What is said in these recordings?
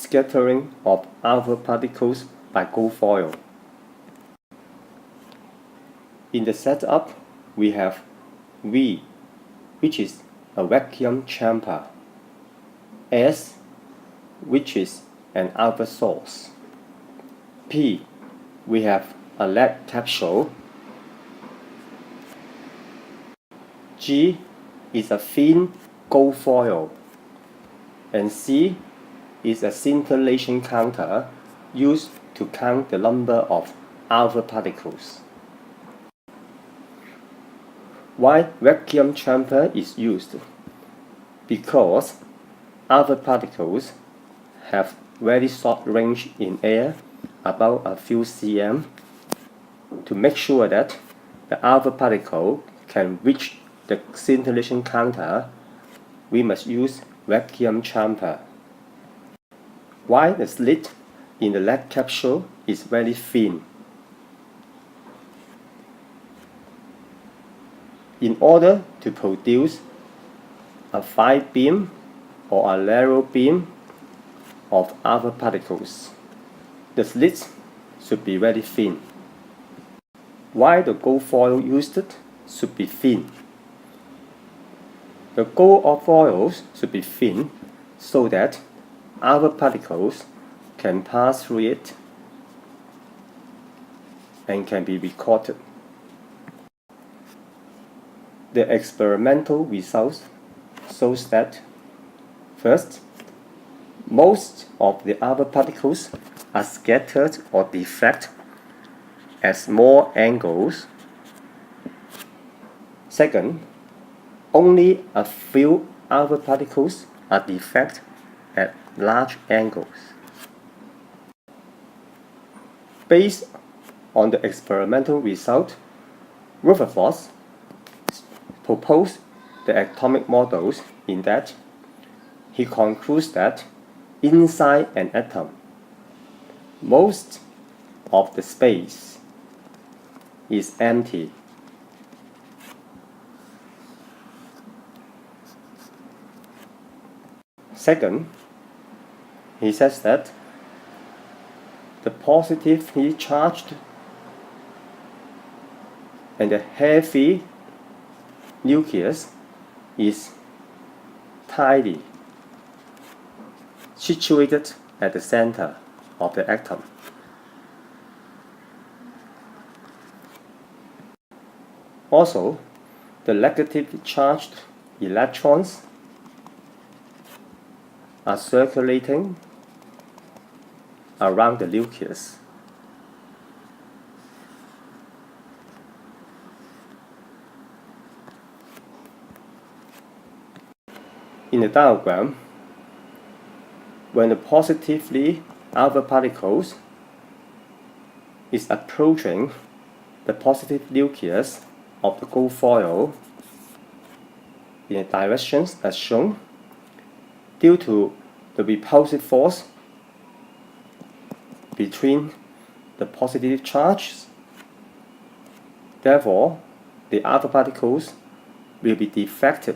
scattering of alpha particles by gold foil. In the setup, we have V, which is a vacuum chamber, S, which is an alpha source, P, we have a lead capsule, G is a thin gold foil, and C is a scintillation counter used to count the number of alpha particles. Why vacuum chamber is used? Because alpha particles have very short range in air, about a few cm. To make sure that the alpha particle can reach the scintillation counter, we must use vacuum chamber. Why the slit in the lead capsule is very thin? In order to produce a fine beam or a narrow beam of alpha particles, the slits should be very thin. Why the gold foil used should be thin? The gold foils should be thin so that alpha particles can pass through it and can be recorded. The experimental results shows that first, most of the alpha particles are scattered or diffract at small angles. Second, only a few alpha particles are diffract at large angles. Based on the experimental result, Rutherford proposed the atomic models in that he concludes that inside an atom, most of the space is empty. Second, he says that the positively charged and the heavy nucleus is tiny, situated at the center of the atom. Also, the negatively charged electrons are circulating around the nucleus. In the diagram, when the positively alpha particles is approaching the positive nucleus of the gold foil in the directions as shown, due to the repulsive force between the positive charges, therefore the alpha particles will be diffracted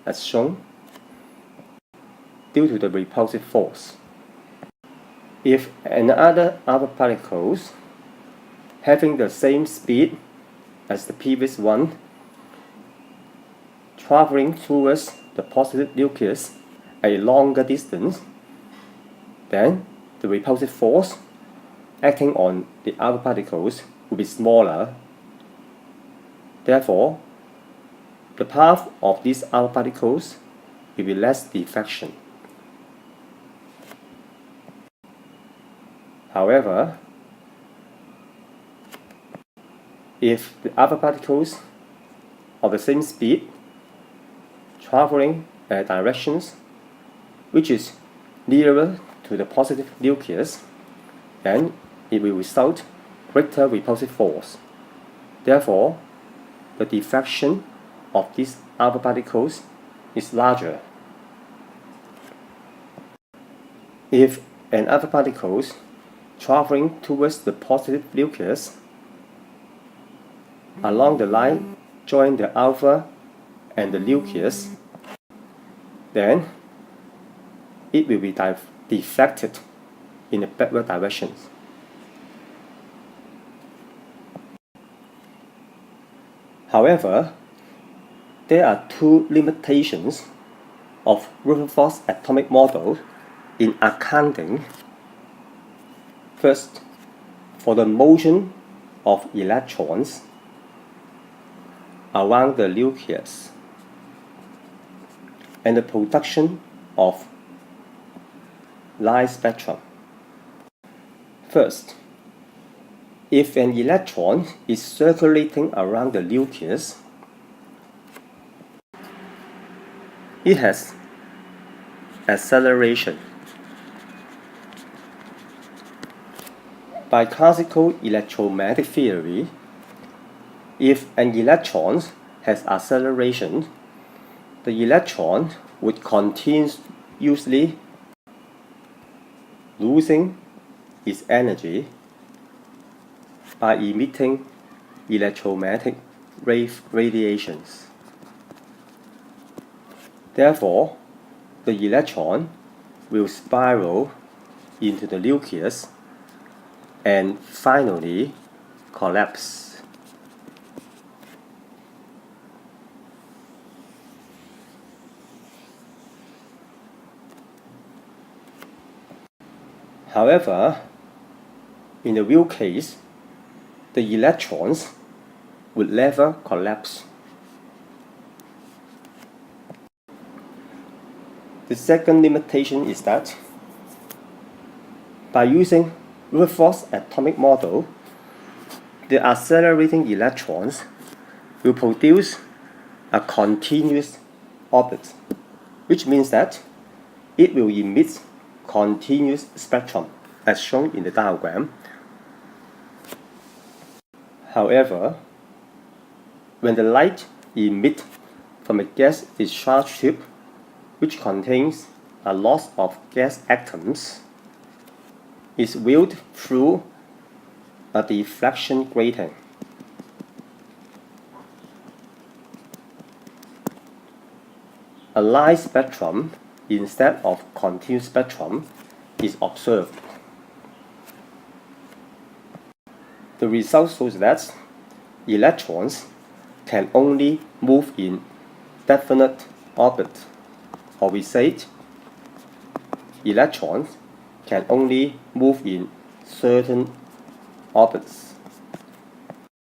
as shown due to the repulsive force. If another alpha particles having the same speed as the previous one traveling towards the positive nucleus at a longer distance, then the repulsive force acting on the alpha particles will be smaller. Therefore, the path of these alpha particles will be less diffraction. However, if the alpha particles of the same speed traveling at directions which is nearer to the positive nucleus, then it will result greater repulsive force. Therefore, the diffraction of these alpha particles is larger. If an alpha particles traveling towards the positive nucleus along the line join the alpha and the nucleus, then it will be deflected in the backward direction. However, there are two limitations of Rutherford's atomic model in accounting. First, for the motion of electrons around the nucleus and the production of light spectrum. First, if an electron is circulating around the nucleus, it has acceleration. By classical electromagnetic theory, if an electron has acceleration, the electron would continuously losing its energy by emitting electromagnetic radiations. Therefore, the electron will spiral into the nucleus and finally collapse. However, in the real case, the electrons would never collapse. The second limitation is that by using Rutherford's atomic model, the accelerating electrons will produce a continuous orbit, which means that it will emit continuous spectrum as shown in the diagram. However, when the light emits from a gas discharge tube, which contains a lot of gas atoms, is viewed through a deflection grating. A light spectrum instead of continuous spectrum is observed. The result shows that electrons can only move in definite orbit, or we say electrons can only move in certain orbits.